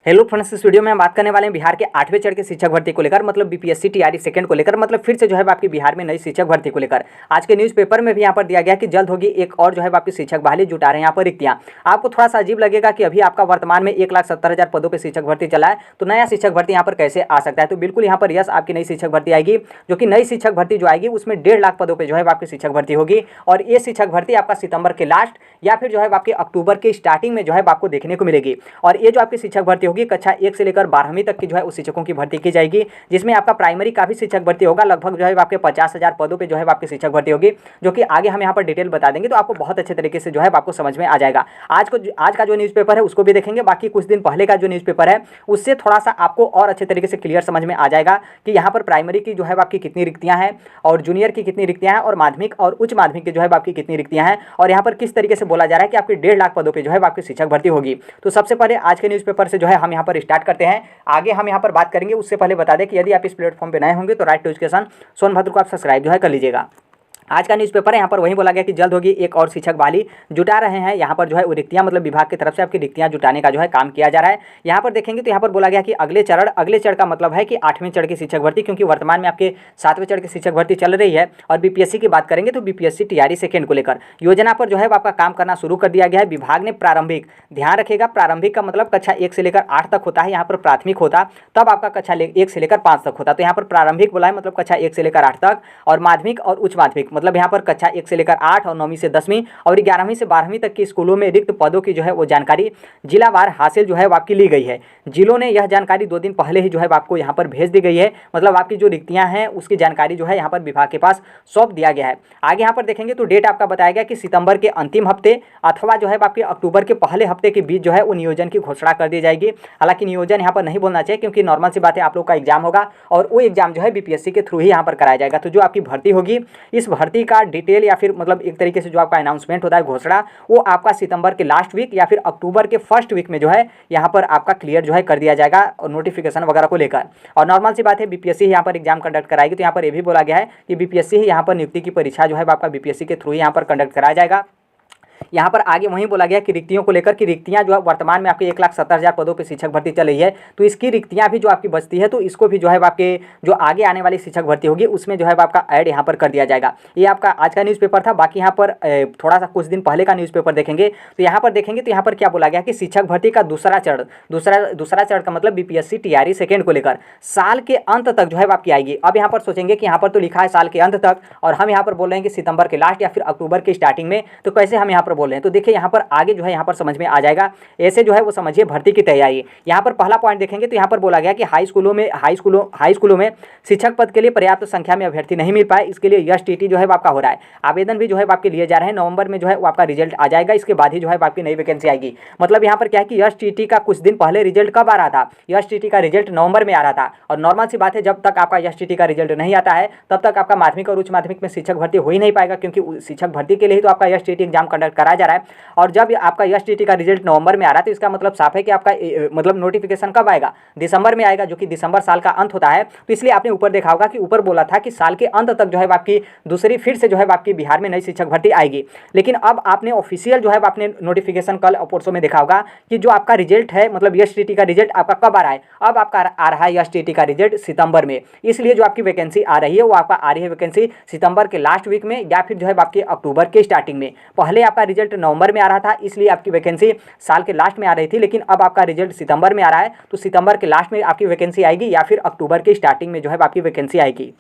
Hello friends, इस video में हम बात करने वाले हैं बिहार के 8वें चरण के शिक्षक भर्ती को लेकर, मतलब बीपीएससी टीआरई सेकंड को लेकर, मतलब फिर से जो है आपकी बिहार में नई शिक्षक भर्ती को लेकर। आज के न्यूज़पेपर में भी यहाँ पर दिया गया कि जल्द होगी एक और जो है आपकी शिक्षक बहाली, जुटा रहे हैं यहाँ पर रिक्तियां। आपको थोड़ा सा अजीब लगेगा कि अभी आपका वर्तमान में 1,70,000 पदों पर शिक्षक भर्ती चला है, तो नया शिक्षक भर्ती यहाँ पर कैसे आ सकता है। तो बिल्कुल यहाँ पर यस, आपकी नई शिक्षक भर्ती आएगी, जो कि नई शिक्षक भर्ती जो आएगी उसमें 1.5 लाख पदों पर जो है आपकी शिक्षक भर्ती होगी। और ये शिक्षक भर्ती आपका सितंबर के लास्ट या फिर जो है आपके अक्टूबर के स्टार्टिंग में जो है आपको देखने को मिलेगी। और ये जो आपकी शिक्षक भर्ती होगी कक्षा 1 से लेकर 12वीं तक की जो है उस शिक्षकों की भर्ती की जाएगी, जिसमें आपका प्राइमरी का भी शिक्षक भर्ती होगा। लगभग जो है आपके 50,000 पदों पे जो है आपकी शिक्षक भर्ती होगी, जो कि आगे हम यहाँ पर डिटेल बता देंगे, तो आपको बहुत अच्छे तरीके से जो है आपको समझ में आ जाएगा। आज का जो न्यूज़पेपर है उसको भी देखेंगे, बाकी कुछ दिन पहले का जो न्यूज़पेपर है उससे थोड़ा सा आपको और अच्छे तरीके से क्लियर समझ में आ जाएगा कि यहाँ पर प्राइमरी की जो है आपकी कितनी रिक्तियाँ हैं और जूनियर की कितनी रिक्तियाँ हैं और माध्यमिक और उच्च माध्यमिक की जो है आपकी कितनी रिक्तियाँ हैं, और यहाँ पर किस तरीके से बोला जा रहा है कि आपकी 1.5 लाख पदों पर जो है आपकी शिक्षक भर्ती होगी। तो सबसे पहले आज के न्यूज़पेपर से जो है हम यहाँ पर स्टार्ट करते हैं। आगे हम यहाँ पर बात करेंगे, उससे पहले बता दें कि यदि आप इस प्लेटफॉर्म पे नए होंगे तो राइट टू एजुकेशन सोनभद्र को आप सब्सक्राइब जो है कर लीजिएगा। आज का न्यूज़पेपर है, यहाँ पर वही बोला गया कि जल्द होगी एक और शिक्षक बहाली, जुटा रहे हैं यहाँ पर जो है रिक्तियाँ, मतलब विभाग की तरफ से आपकी रिक्तियाँ जुटाने का जो है काम किया जा रहा है। यहाँ पर देखेंगे तो यहाँ पर बोला गया कि अगले चरण का मतलब है कि 8वें चरण की शिक्षक भर्ती, क्योंकि वर्तमान में आपके 7वें चरण की शिक्षक भर्ती चल रही है। और बीपीएससी की बात करेंगे तो बीपीएससी टीआरई सेकंड को लेकर योजना पर जो है आपका काम करना शुरू कर दिया गया है। विभाग ने प्रारंभिक, ध्यान रखिएगा, प्रारंभिक का मतलब कक्षा 1 से लेकर 8 तक होता है, यहाँ पर प्राथमिक होता तब आपका कक्षा 1 से लेकर 5 तक होता। तो यहाँ पर प्रारंभिक बोला है, मतलब कक्षा 1 से लेकर 8 तक, और माध्यमिक और उच्च माध्यमिक मतलब यहाँ पर कक्षा 1 से लेकर 8 और 9वीं से 10वीं और 11वीं से 12वीं तक की स्कूलों में रिक्त पदों की जो है वो जानकारी जिलावार हासिल जो है वो आपकी ली गई है। जिलों ने यह जानकारी 2 दिन पहले ही जो है आपको यहाँ पर भेज दी गई है, मतलब आपकी जो रिक्तियां हैं उसकी जानकारी जो है यहाँ पर विभाग के पास सौंप दिया गया है। आगे यहाँ पर देखेंगे तो डेट आपका बताया गया कि सितंबर के अंतिम हफ्ते अथवा जो है आपके अक्टूबर के पहले हफ्ते के बीच जो है वो नियोजन की घोषणा कर दी जाएगी। हालांकि नियोजन यहाँ पर नहीं बोलना चाहिए, क्योंकि नॉर्मल सी बात है, आप लोग का एग्जाम होगा और वो एग्जाम जो है बीपीएससी के थ्रू ही यहाँ पर कराया जाएगा। तो जो आपकी भर्ती होगी, इस भर्ती का डिटेल या फिर मतलब एक तरीके से जो आपका अनाउंसमेंट होता है, घोषणा, वो आपका सितंबर के लास्ट वीक या फिर अक्टूबर के फर्स्ट वीक में जो है यहाँ पर आपका क्लियर जो है कर दिया जाएगा और नोटिफिकेशन वगैरह को लेकर। और नॉर्मल सी बात है, बीपीएससी यहाँ पर एग्जाम कंडक्ट कराएगी, तो यहाँ पर ये भी बोला गया है कि बीपीएससी ही यहाँ पर नियुक्ति की परीक्षा जो है आपका बीपीएससी के थ्रू यहाँ पर कंडक्ट कराया जाएगा। यहाँ पर आगे वहीं बोला गया कि रिक्तियों को लेकर, कि रिक्तियाँ जो है वर्तमान में आपके 1,70,000 पदों पर शिक्षक भर्ती चल रही है, तो इसकी रिक्तियाँ भी जो आपकी बचती है तो इसको भी जो है आपके जो आगे आने वाली शिक्षक भर्ती होगी उसमें जो है आपका ऐड यहाँ पर कर दिया जाएगा। ये आपका आज का न्यूज़पेपर था। बाकी यहाँ पर थोड़ा सा कुछ दिन पहले का न्यूज़पेपर देखेंगे तो यहाँ पर देखेंगे तो यहाँ पर क्या बोला गया कि शिक्षक भर्ती का दूसरा चरण का मतलब बीपीएससी टीआरई सेकंड को लेकर साल के अंत तक जो है आपकी आएगी। अब यहाँ पर सोचेंगे कि यहाँ पर तो लिखा है साल के अंत तक, और हम यहाँ पर बोल रहे हैं कि सितंबर के लास्ट या फिर अक्टूबर के स्टार्टिंग में, तो कैसे हम यहाँ पर बोल रहे हैं। तो देखिए यहाँ पर आगे जो है यहाँ पर समझ में आ जाएगा। ऐसे जो है वो समझिए भर्ती की तैयारी। यहाँ पर पहला पॉइंट देखेंगे तो यहाँ पर बोला गया कि हाई स्कूलों में शिक्षक पद के लिए पर्याप्त संख्या में अभ्यर्थी नहीं मिल पाए, इसके लिए एसटीटी जो है आपका हो रहा है। आवेदन भी जो है आपके लिए जा रहे हैं। नवंबर में जो है वो आपका रिजल्ट आ जाएगा, इसके बाद ही जो है आपकी नई वैकेंसी आएगी। मतलब यहाँ पर क्या है कि एसटीटी का कुछ दिन पहले रिजल्ट कब आ रहा था, एसटीटी का रिजल्ट नवंबर में आ रहा था। और नॉर्मल सी बात है, जब तक आपका एसटीटी का रिजल्ट नहीं आता है तब तक आपका माध्यमिक और उच्च माध्यमिक में शिक्षक भर्ती हो ही नहीं पाएगा, क्योंकि शिक्षक भर्ती के लिए ही तो आपका एसटीटी एग्जाम कंडक्ट कराया जा रहा है। और जब आपका एसटीटी का रिजल्ट नवंबर में आ रहा है तो इसका मतलब साफ है कि आपका मतलब नोटिफिकेशन कब आएगा, दिसंबर में आएगा, जो कि दिसंबर साल का अंत होता है। तो इसलिए आपने ऊपर देखा होगा कि ऊपर बोला था कि साल के अंत तक जो है आपकी दूसरी फिर से जो है आपकी बिहार में नई शिक्षक भर्ती आएगी। लेकिन अब आपने ऑफिशियल जो है आपने नोटिफिकेशन कल और परसों में देखा होगा कि जो आपका रिजल्ट है, मतलब एसटीटी का रिजल्ट आपका कब आ रहा है, अब आपका आ रहा है एसटीटी का रिजल्ट सितंबर में। इसलिए जो आपकी वैकेंसी आ रही है वो आपका आ रही है वैकेंसी सितंबर के लास्ट वीक में या फिर जो है आपके अक्टूबर के स्टार्टिंग में। पहले आपका रिजल्ट नवंबर में आ रहा था, इसलिए आपकी वैकेंसी साल के लास्ट में आ रही थी, लेकिन अब आपका रिजल्ट सितंबर में आ रहा है, तो सितंबर के लास्ट में आपकी वैकेंसी आएगी या फिर अक्टूबर के स्टार्टिंग में जो है आपकी वैकेंसी आएगी।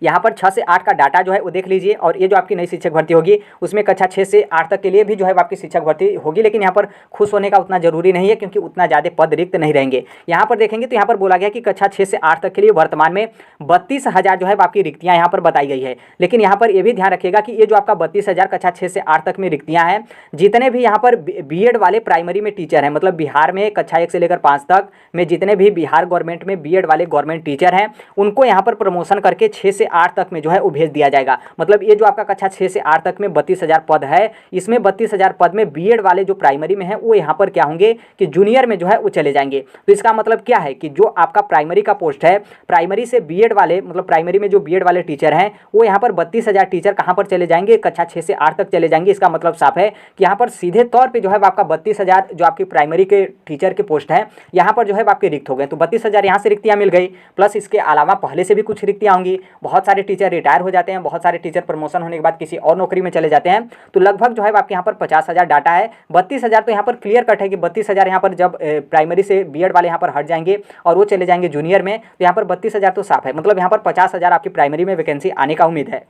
यहाँ पर 6 से 8 का डाटा जो है वो देख लीजिए। और ये जो आपकी नई शिक्षक भर्ती होगी उसमें कक्षा 6 से 8 तक के लिए भी जो है आपकी शिक्षक भर्ती होगी, लेकिन यहाँ पर खुश होने का उतना जरूरी नहीं है, क्योंकि उतना ज़्यादा पद रिक्त नहीं रहेंगे। यहाँ पर देखेंगे तो यहाँ पर बोला गया कि कक्षा 6 से 8 तक के लिए वर्तमान में 32,000 जो है आपकी रिक्तियाँ यहाँ पर बताई गई है। लेकिन यहाँ पर ये भी ध्यान रखिएगा कि ये जो आपका 32,000 कक्षा 6 से 8 तक में रिक्तियाँ हैं, जितने भी यहाँ पर बीएड वाले प्राइमरी में टीचर हैं, मतलब बिहार में कक्षा 1 से लेकर 5 तक में जितने भी बिहार गवर्नमेंट में बीएड वाले गवर्नमेंट टीचर हैं, उनको यहाँ पर प्रमोशन करके 6 से से 8 तक में जो है वो भेज दिया जाएगा। मतलब ये जो आपका कक्षा 6 से 8 तक में 32,000 पद है, इसमें 32,000 पद में बीएड वाले जो प्राइमरी में है वो यहाँ पर क्या होंगे कि जूनियर में जो है वो चले जाएंगे। तो इसका मतलब क्या है कि जो आपका प्राइमरी का पोस्ट है, प्राइमरी से बीएड वाले मतलब प्राइमरी में जो बीएड वाले टीचर हैं वो यहाँ पर 32,000 टीचर कहाँ पर चले जाएंगे, कक्षा 6 से 8 तक चले जाएंगे। इसका मतलब साफ है कि यहाँ पर सीधे तौर पर जो है आपका 32,000 जो आपकी प्राइमरी के टीचर के पोस्ट हैं यहाँ पर जो है आपके रिक्त हो गए। तो 32,000 यहाँ से रिक्तियाँ मिल गई, प्लस इसके अलावा पहले से भी कुछ रिक्तियाँ होंगी। बहुत सारे टीचर रिटायर हो जाते हैं, बहुत सारे टीचर प्रमोशन होने के बाद किसी और नौकरी में चले जाते हैं। तो लगभग जो है आपके यहाँ पर 50,000 डाटा है। 32,000 तो यहाँ पर क्लियर कट है कि 32,000 यहाँ पर जब प्राइमरी से बीएड वाले यहाँ पर हट जाएंगे और वो चले जाएंगे जूनियर में, तो यहाँ पर 32,000 तो साफ है। मतलब यहाँ पर 50,000 आपकी प्राइमरी में वैकेंसी आने का उम्मीद है।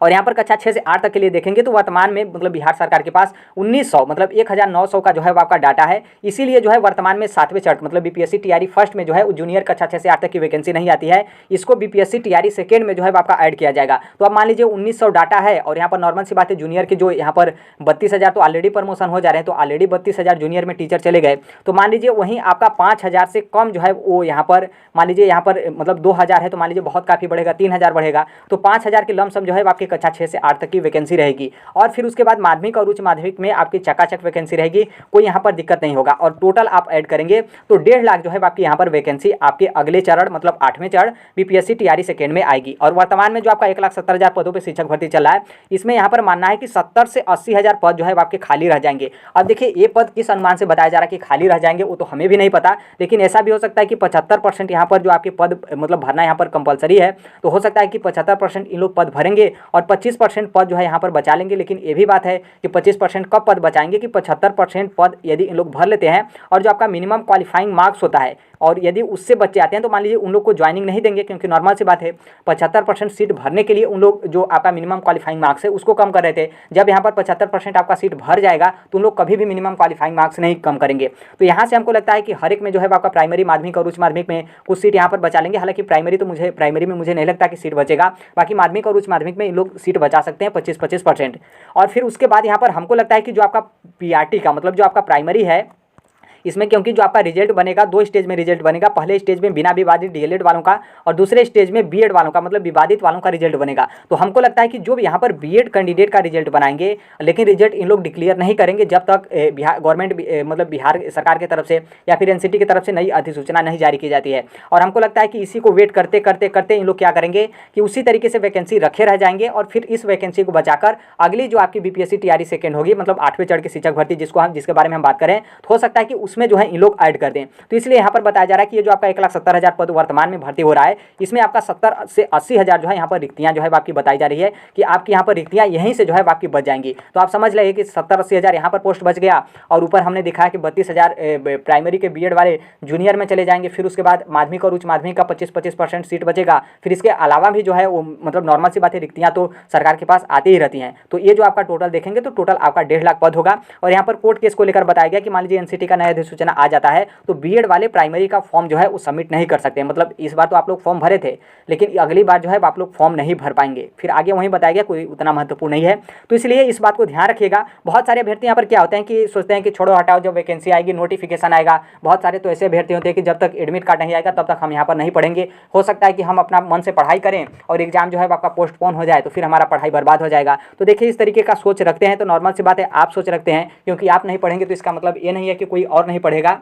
और यहाँ पर कक्षा 6 से 8 तक के लिए देखेंगे तो वर्तमान में मतलब बिहार सरकार के पास 1900 मतलब 1900 का जो है वो आपका डाटा है। इसीलिए जो है वर्तमान में 7वें चरण मतलब बीपीएससी टीआरई फर्स्ट में जो है वो जूनियर कक्षा 6 से 8 तक की वैकेंसी नहीं आती है, इसको बीपीएससी टीआरई सेकेंड में जो है आपका ऐड किया जाएगा। तो अब मान लीजिए 1900 डाटा है और यहाँ पर नॉर्मल सी बात है जूनियर के जो यहाँ पर 32,000 तो ऑलरेडी प्रमोशन हो जा रहे हैं, तो ऑलरेडी 32,000 जूनियर में टीचर चले गए। तो मान लीजिए वहीं आपका 5,000 से कम जो है वो यहाँ पर मान लीजिए यहाँ पर मतलब 2,000 है, तो मान लीजिए बहुत काफ़ी बढ़ेगा, 3,000 बढ़ेगा, तो 5,000 के लमसम जो है आपके कक्षा 6 से 8 तक की वैकेंसी रहेगी। और फिर उसके बाद माध्यमिक और उच्च माध्यमिक में आपकी चकाचक वैकेंसी रहेगी, कोई यहाँ पर दिक्कत नहीं होगा। और टोटल आप ऐड करेंगे तो 1.5 लाख जो है आपकी यहाँ पर वैकेंसी आपके अगले चरण मतलब 8वें चरण बीपीएससी टीआरई सेकेंड में आएगी। और वर्तमान में जो आपका 1,70,000 पदों पर शिक्षक भर्ती चल रहा है, इसमें यहाँ पर मानना है कि 70 से 80,000 पद जो है आपके खाली रह जाएंगे। अब देखिए ये पद किस अनुमान से बताया जा रहा है कि खाली रह जाएंगे वो तो हमें भी नहीं पता, लेकिन ऐसा भी हो सकता है कि 75% यहाँ पर जो आपके पद मतलब भरना यहाँ पर कंपलसरी है, तो हो सकता है कि 75% इन लोग पद भरेंगे और 25% पद जो है यहाँ पर बचा लेंगे। लेकिन ये भी बात है कि 25% कब पद बचाएंगे कि 75% पद यदि इन लोग भर लेते हैं और जो आपका मिनिमम क्वालिफाइंग मार्क्स होता है और यदि उससे बच्चे आते हैं तो मान लीजिए उन लोग को ज्वाइनिंग नहीं देंगे, क्योंकि नॉर्मल सी बात है 75% सीट भरने के लिए उन लोग जो आपका मिनिमम क्वालिफाइंग मार्क्स है उसको कम कर रहे थे। जब यहाँ पर 75% आपका सीट भर जाएगा तो उन लोग कभी भी मिनिमम क्वालिफाइंग मार्क्स नहीं कम करेंगे। तो यहाँ से हमको लगता है कि हर एक में जो है आपका प्राइमरी माध्यमिक और उच्च माध्यमिक में कुछ सीट यहाँ पर बचा लेंगे। हालांकि प्राइमरी में मुझे नहीं लगता कि सीट बचेगा, बाकी माध्यमिक और उच्च माध्यमिक में इन लोग सीट बचा सकते हैं 25-25%। और फिर उसके बाद यहाँ पर हमको लगता है कि जो आपका पीआरटी का मतलब जो आपका प्राइमरी है इसमें, क्योंकि जो आपका रिजल्ट बनेगा 2 स्टेज में रिजल्ट बनेगा, पहले स्टेज में बिना विवादित डीएलएड वालों का और दूसरे स्टेज में बीएड वालों का मतलब विवादित वालों का रिजल्ट बनेगा। तो हमको लगता है कि जो यहाँ पर बीएड कैंडिडेट का रिजल्ट बनाएंगे, लेकिन रिजल्ट इन लोग डिक्लेयर नहीं करेंगे जब तक बिहार गवर्नमेंट मतलब बिहार सरकार की तरफ से या फिर एनसीटी की तरफ से नई अधिसूचना नहीं जारी की जाती है। और हमको लगता है कि इसी को वेट करते करते करते इन लोग क्या करेंगे कि उसी तरीके से वैकेंसी रखे रह जाएंगे और फिर इस वैकेंसी को बचाकर अगली जो आपकी बीपीएससी टीआरई सेकेंड होगी मतलब 8वें चरण की शिक्षक भर्ती जिसके बारे में हम बात करें, तो हो सकता है कि उसमें जो है इन लोग ऐड कर दें। तो इसलिए यहाँ पर बताया जा रहा है कि ये जो आपका 1,70,000 पद वर्तमान में भर्ती हो रहा है, इसमें आपका 70 से 80,000 जो है यहाँ पर रिक्तियाँ जो है आपकी बताई जा रही है कि आपकी यहाँ पर रिक्तियाँ यहीं से जो है आपकी बच जाएंगी। तो आप समझ लेंगे कि 70-80,000 यहाँ पर पोस्ट बच गया और ऊपर हमने दिखाया कि 32,000 प्राइमरी के बीएड वाले जूनियर में चले जाएंगे। फिर उसके बाद माध्यमिक और उच्च माध्यमिक का 25-25% सीट बचेगा। फिर इसके अलावा भी जो है वो मतलब नॉर्मल सी बात है रिक्तियाँ तो सरकार के पास आती ही रहती हैं। तो ये जो आपका टोटल देखेंगे तो टोटल आपका 1.5 लाख पद होगा। और यहाँ पर कोर्ट केस को लेकर बताया गया कि मान लीजिए एनसीटी का नया अधिसूचना आ जाता है तो बीएड वाले प्राइमरी का फॉर्म जो है वो सबमिट नहीं कर सकते। मतलब इस बार तो आप लोग फॉर्म भरे थे, लेकिन अगली बार जो है आप लोग फॉर्म नहीं भर पाएंगे। फिर आगे वहीं बताया गया कोई उतना महत्वपूर्ण नहीं है, तो इसलिए इस बात को ध्यान रखिएगा। बहुत सारे अभ्यर्थी यहाँ पर क्या होते हैं कि सोचते हैं कि छोड़ो हटाओ, जब वैकेंसी आएगी नोटिफिकेशन आएगा। बहुत सारे तो ऐसे अभ्यर्थी होते हैं कि जब तक एडमिट कार्ड नहीं आएगा तब तक हम यहाँ पर नहीं पढ़ेंगे। हो सकता है कि हम अपना मन से पढ़ाई करें और एग्जाम जो है आपका पोस्टपोन हो जाए तो फिर हमारा पढ़ाई बर्बाद हो जाएगा। तो देखिए इस तरीके का सोच रखते हैं तो नॉर्मल सी बात है आप सोच रखते हैं, क्योंकि आप नहीं पढ़ेंगे तो इसका मतलब ये नहीं है कि कोई और नहीं पढ़ेगा।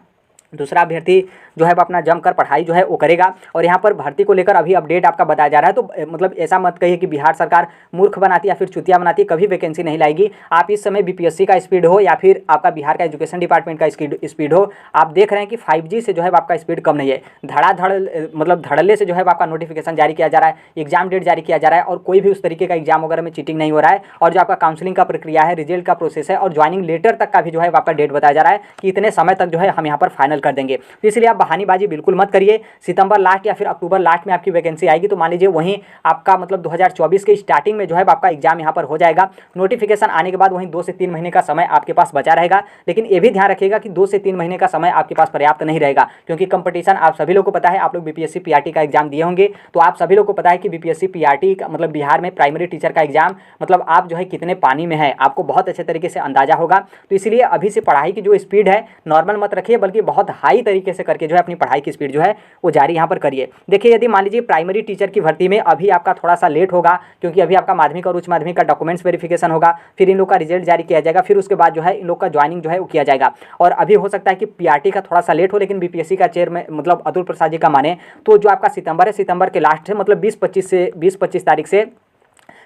दूसरा अभ्यर्थी जो है अपना जमकर पढ़ाई जो है वो करेगा। और यहाँ पर भर्ती को लेकर अभी अपडेट आपका बताया जा रहा है, तो मतलब ऐसा मत कहिए कि बिहार सरकार मूर्ख बनाती है या फिर चुतिया बनाती है, कभी वैकेंसी नहीं लाएगी। आप इस समय बीपीएससी का स्पीड हो या फिर आपका बिहार का एजुकेशन डिपार्टमेंट का स्पीड हो, आप देख रहे हैं कि 5G से जो है आपका स्पीड कम नहीं है। धड़ाधड़ मतलब धड़ल्ले से जो है आपका नोटिफिकेशन जारी किया जा रहा है, एग्जाम डेट जारी किया जा रहा है और कोई भी उस तरीके का एग्जाम वगैरह में चीटिंग नहीं हो रहा है। और जो आपका काउंसलिंग का प्रक्रिया है, रिजल्ट का प्रोसेस है और ज्वाइनिंग लेटर तक का भी जो है आपका डेट बताया जा रहा है कि इतने समय तक जो है हम यहाँ पर फाइनल कर देंगे। तो इसलिए आप बहानीबाजी बिल्कुल मत करिए। सितंबर लास्ट या फिर अक्टूबर लास्ट में आपकी वैकेंसी आएगी तो मान लीजिए वहीं आपका मतलब 2024 के स्टार्टिंग में जो है आपका एग्जाम यहाँ पर हो जाएगा। नोटिफिकेशन आने के बाद वहीं 2 से 3 महीने का समय आपके पास बचा रहेगा। लेकिन ये भी ध्यान रखिएगा कि 2 से 3 महीने का समय आपके पास पर्याप्त नहीं रहेगा, क्योंकि कंपटीशन आप सभी लोग को पता है। आप लोग बीपीएससी पीआरटी का एग्जाम दिए होंगे तो आप सभी लोग को पता है कि बीपीएससी पीआरटी का मतलब बिहार में प्राइमरी टीचर का एग्जाम मतलब आप जो है कितने पानी में है आपको बहुत अच्छे तरीके से अंदाजा होगा। तो इसलिए अभी से पढ़ाई की जो स्पीड है नॉर्मल मत रखिए, बल्कि बहुत बहुत हाई तरीके से करके जो है अपनी पढ़ाई की स्पीड जो है वो जारी यहाँ पर करिए। देखिए, यदि मान लीजिए प्राइमरी टीचर की भर्ती में अभी आपका थोड़ा सा लेट होगा, क्योंकि अभी आपका माध्यमिक और उच्च माध्यमिक का डॉक्यूमेंट्स वेरिफिकेशन होगा, फिर इन लोग का रिजल्ट जारी किया जाएगा, फिर उसके बाद जो है इन लोग का ज्वाइनिंग जो है वो किया जाएगा। और अभी हो सकता है कि पीआरटी का थोड़ा सा लेट हो, लेकिन बीपीएससी का चेयर में मतलब अतुल प्रसाद जी का माने तो जो आपका सितंबर है, सितंबर के लास्ट से मतलब 20-25 तारीख से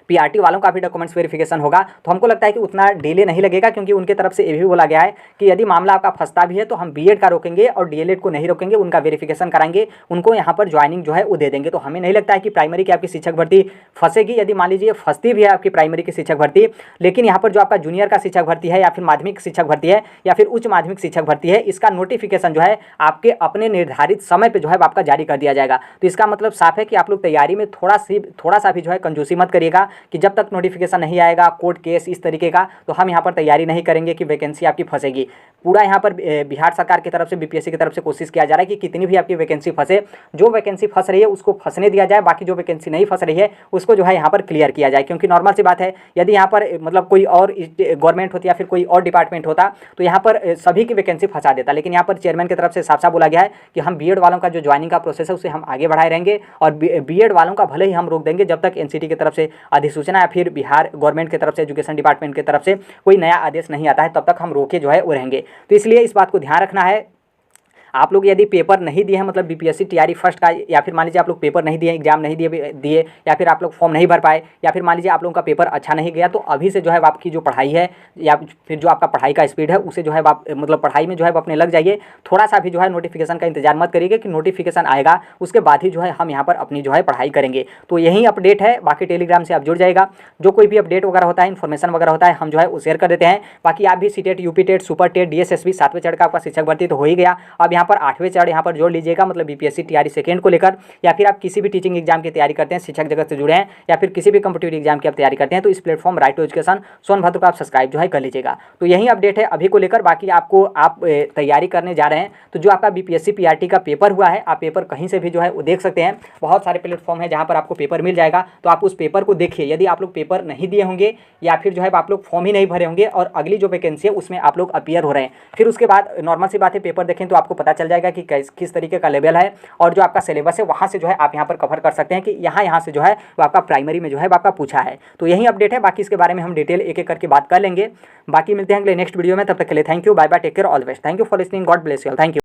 पीआरटी वालों का भी डॉक्यूमेंट्स वेरिफिकेशन होगा। तो हमको लगता है कि उतना डिले नहीं लगेगा, क्योंकि उनके तरफ से ये भी बोला गया है कि यदि मामला आपका फंसता भी है तो हम बीएड का रोकेंगे और डीएलएड को नहीं रोकेंगे, उनका वेरिफिकेशन कराएंगे, उनको यहाँ पर ज्वाइनिंग जो है वो दे देंगे। तो हमें नहीं लगता है कि प्राइमरी की आपकी शिक्षक भर्ती फंसेगी। यदि मान लीजिए फंसती भी है आपकी प्राइमरी की शिक्षक भर्ती, लेकिन यहाँ पर जो आपका जूनियर का शिक्षक भर्ती है या फिर माध्यमिक शिक्षक भर्ती है या फिर उच्च माध्यमिक शिक्षक भर्ती है, इसका नोटिफिकेशन जो है आपके अपने निर्धारित समय पर जो है आपका जारी कर दिया जाएगा। तो इसका मतलब साफ है कि आप लोग तैयारी में थोड़ा सा भी जो है कंजूसी मत करिएगा कि जब तक नोटिफिकेशन नहीं आएगा, कोर्ट केस इस तरीके का, तो हम यहाँ पर तैयारी नहीं करेंगे कि वैकेंसी आपकी फंसेगी। पूरा यहाँ पर बिहार सरकार की तरफ से, बीपीएससी की तरफ से कोशिश किया जा रहा है कि कितनी भी आपकी वैकेंसी फंसे, जो वैकेंसी फंस रही है उसको फंसने दिया जाए, बाकी जो वैकेंसी नहीं फंस रही है उसको जो है यहाँ पर क्लियर किया जाए। क्योंकि नॉर्मल सी बात है, यदि यहाँ पर मतलब कोई और गवर्नमेंट होती या फिर कोई और डिपार्टमेंट होता तो यहाँ पर सभी की वैकेंसी फंसा देता, लेकिन यहाँ पर चेयरमैन की तरफ से साफ साफ बोला गया है कि हम बीएड वालों का जो ज्वाइनिंग का प्रोसेस है उसे हम आगे बढ़ाए रहेंगे, और बीएड वालों का भले ही हम रोक देंगे जब तक एनसीटी की तरफ से अधिसूचना या फिर बिहार गवर्नमेंट की तरफ से, एजुकेशन डिपार्टमेंट की तरफ से कोई नया आदेश नहीं आता है, तब तक हम रोके जो है वो रहेंगे। तो इसलिए इस बात को ध्यान रखना है। आप लोग यदि पेपर नहीं दिए हैं, मतलब बीपीएससी टीआरई फर्स्ट का, या फिर मान लीजिए आप लोग पेपर नहीं दिए, एग्जाम नहीं दिए या फिर आप लोग फॉर्म नहीं भर पाए, या फिर मान लीजिए आप लोगों का पेपर अच्छा नहीं गया, तो अभी से जो है आपकी जो पढ़ाई है या फिर जो आपका पढ़ाई का स्पीड है उसे जो है आप मतलब पढ़ाई में जो है अपने लग जाइए। थोड़ा सा भी जो है नोटिफिकेशन का इंतजार मत करिएगा कि नोटिफिकेशन आएगा उसके बाद ही जो है हम यहाँ पर अपनी जो है पढ़ाई करेंगे। तो यही अपडेट है, बाकी टेलीग्राम से आप जुड़ जाएगा, जो कोई भी अपडेट वगैरह होता है, इन्फॉर्मेशन वगैरह होता है, हम जो है वो शेयर कर देते हैं। बाकी आप भी CTET, UP TET, super TET, DSSB 7वें चरण का आपका शिक्षक भर्ती तो हो ही गया, अब यहाँ पर 8वें चरण पर जोड़ लीजिएगा, मतलब बीपीएससी टीआरई सेकंड को लेकर, या फिर आप किसी भी टीचिंग एग्जाम की तैयारी करते हैं, शिक्षक जगत से जुड़े हैं, या फिर किसी भी कॉम्पिटिटिव एग्जाम की आप तैयारी करते हैं, तो इस platform right to education Sonbhadra को आप सब्सक्राइब जो है कर लीजिएगा। तो यही अपडेट है अभी को लेकर। बाकी आपको आप तैयारी करने जा रहे हैं तो जो आपका बीपीएससी पीआरटी का पेपर हुआ है, आप पेपर कहीं से भी जो है वो देख सकते हैं, बहुत सारे प्लेटफॉर्म है जहाँ पर आपको पेपर मिल जाएगा। तो आप उस पेपर को देखिए। यदि आप लोग पेपर नहीं दिए होंगे या फिर जो है आप लोग फॉर्म ही नहीं भरे होंगे और अगली जो वैकेंसी है उसमें आप लोग अपीयर हो रहे हैं, फिर उसके बाद नॉर्मल सी बात है पेपर देखें तो आपको पता चल जाएगा कि किस तरीके का लेवल है, और जो आपका सिलेबस है वहाँ से जो है आप यहाँ पर कवर कर सकते हैं कि यहाँ से जो है वो आपका प्राइमरी में जो है आपका पूछा है। तो यही अपडेट है, बाकी इसके बारे में हम डिटेल एक एक करके बात कर लेंगे। बाकी मिलते हैं अगले नेक्स्ट वीडियो में, तब तक के लिए thank you, bye bye, take care, all the best, thank you for listening, God bless you all, thank you.